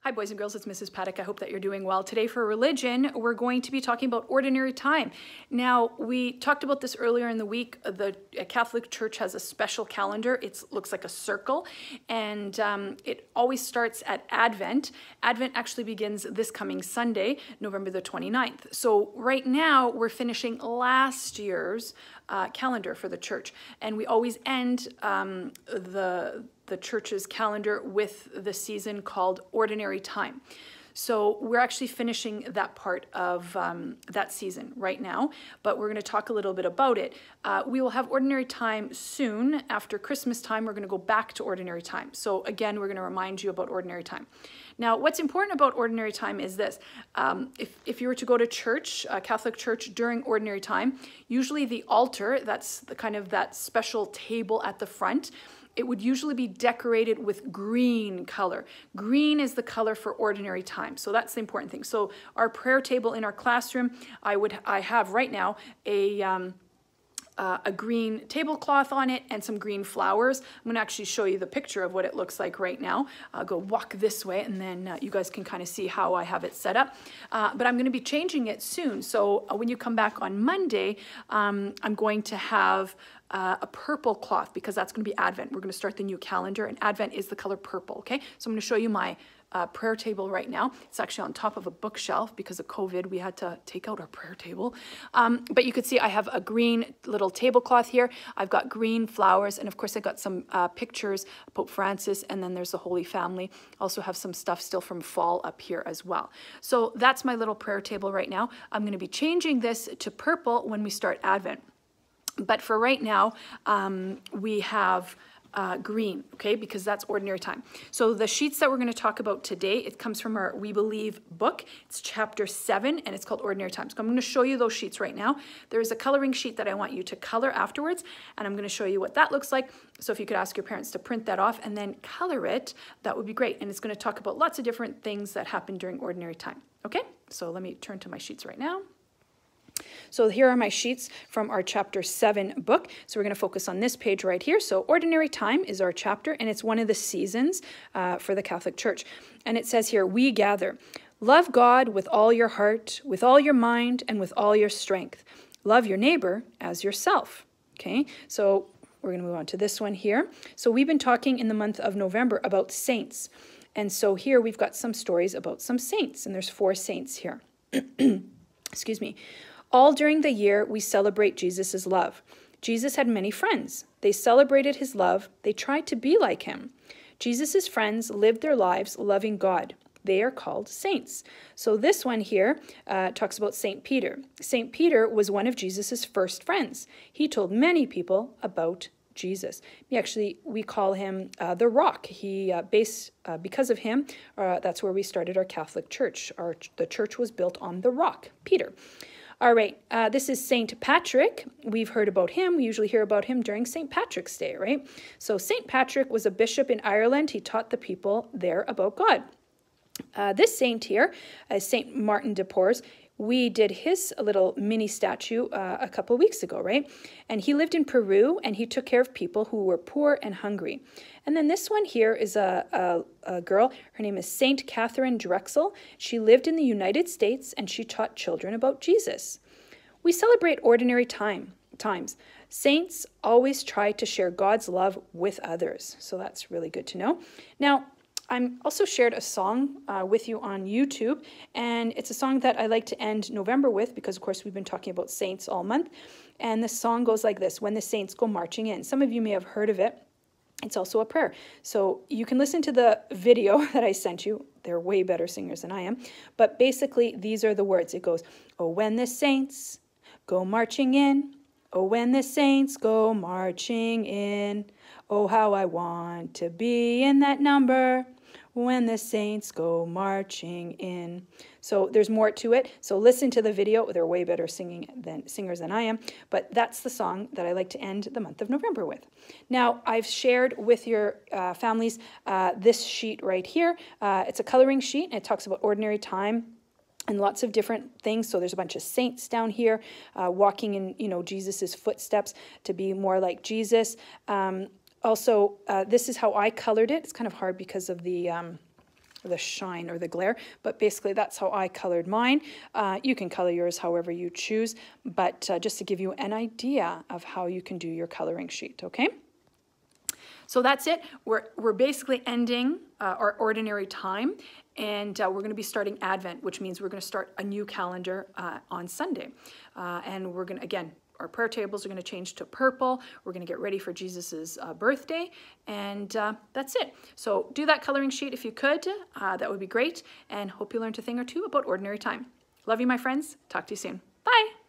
Hi boys and girls, it's Mrs. Paddock. I hope that you're doing well. Today for religion, we're going to be talking about ordinary time. Now, we talked about this earlier in the week. The Catholic Church has a special calendar. It looks like a circle, and it always starts at Advent. Advent actually begins this coming Sunday, November the 29th. So right now, we're finishing last year's calendar for the church, and we always end the church's calendar with the season called Ordinary Time. So we're actually finishing that part of that season right now, but we're going to talk a little bit about it. We will have Ordinary Time soon. After Christmas time, we're going to go back to Ordinary Time. So again, we're going to remind you about Ordinary Time. Now, what's important about Ordinary Time is this. If you were to go to church, Catholic church, during Ordinary Time, usually the altar, that's the kind of that special table at the front, it would usually be decorated with green color. Green is the color for ordinary time. So that's the important thing. So our prayer table in our classroom, I have right now a green tablecloth on it and some green flowers. I'm going to actually show you the picture of what it looks like right now. I'll go walk this way and then you guys can kind of see how I have it set up. But I'm going to be changing it soon. So when you come back on Monday, I'm going to have a purple cloth because that's going to be Advent. We're going to start the new calendar and Advent is the color purple, okay? So I'm going to show you my prayer table right now. It's actually on top of a bookshelf because of COVID. We had to take out our prayer table. But you could see I have a green little tablecloth here. I've got green flowers. And of course, I got some pictures, Pope Francis, and then there's the Holy Family. Also have some stuff still from fall up here as well. So that's my little prayer table right now. I'm going to be changing this to purple when we start Advent. But for right now, we have green, okay, because that's ordinary time. So the sheets that we're going to talk about today, it comes from our We Believe book. It's chapter 7, and it's called Ordinary Time. So I'm going to show you those sheets right now. There is a coloring sheet that I want you to color afterwards, and I'm going to show you what that looks like. So if you could ask your parents to print that off and then color it, that would be great. And it's going to talk about lots of different things that happen during ordinary time. Okay, so let me turn to my sheets right now. So here are my sheets from our chapter 7 book. So we're going to focus on this page right here. So Ordinary Time is our chapter, and it's one of the seasons for the Catholic Church. And it says here, we gather. Love God with all your heart, with all your mind, and with all your strength. Love your neighbor as yourself. Okay, so we're going to move on to this one here. So we've been talking in the month of November about saints. And so here we've got some stories about some saints, and there's 4 saints here. Excuse me. All during the year, we celebrate Jesus' love. Jesus had many friends. They celebrated his love. They tried to be like him. Jesus' friends lived their lives loving God. They are called saints. So this one here talks about St. Peter. St. Peter was one of Jesus' first friends. He told many people about Jesus. We call him the Rock. Because of him, that's where we started our Catholic Church. The church was built on the Rock, Peter. All right, this is St. Patrick. We've heard about him. We usually hear about him during St. Patrick's Day, right? So St. Patrick was a bishop in Ireland. He taught the people there about God. This saint here is St. Martin de Porres. We did his little mini statue a couple weeks ago, right? And he lived in Peru, and he took care of people who were poor and hungry. And then this one here is a girl. Her name is Saint Catherine Drexel. She lived in the United States, and she taught children about Jesus. We celebrate ordinary times. Saints always try to share God's love with others. So that's really good to know. Now, I'm also shared a song with you on YouTube, and it's a song that I like to end November with because, of course, we've been talking about saints all month. And the song goes like this, When the Saints Go Marching In. Some of you may have heard of it. It's also a prayer. So you can listen to the video that I sent you. They're way better singers than I am. But basically, these are the words. It goes, oh, when the saints go marching in. Oh, when the saints go marching in. Oh, how I want to be in that number. When the saints go marching in. So there's more to it. So listen to the video. They're way better singers than I am. But that's the song that I like to end the month of November with. Now, I've shared with your families this sheet right here. It's a coloring sheet, and it talks about ordinary time and lots of different things. So there's a bunch of saints down here walking in, Jesus's footsteps to be more like Jesus. Also, this is how I colored it. It's kind of hard because of the the shine or the glare, but basically that's how I colored mine. You can color yours however you choose, but just to give you an idea of how you can do your coloring sheet, okay? So that's it. We're basically ending our ordinary time, and we're going to be starting Advent, which means we're going to start a new calendar on Sunday. And we're going to, again, our prayer tables are going to change to purple. We're going to get ready for Jesus's birthday, and that's it. So do that coloring sheet if you could. That would be great, and hope you learned a thing or two about ordinary time. Love you, my friends. Talk to you soon. Bye.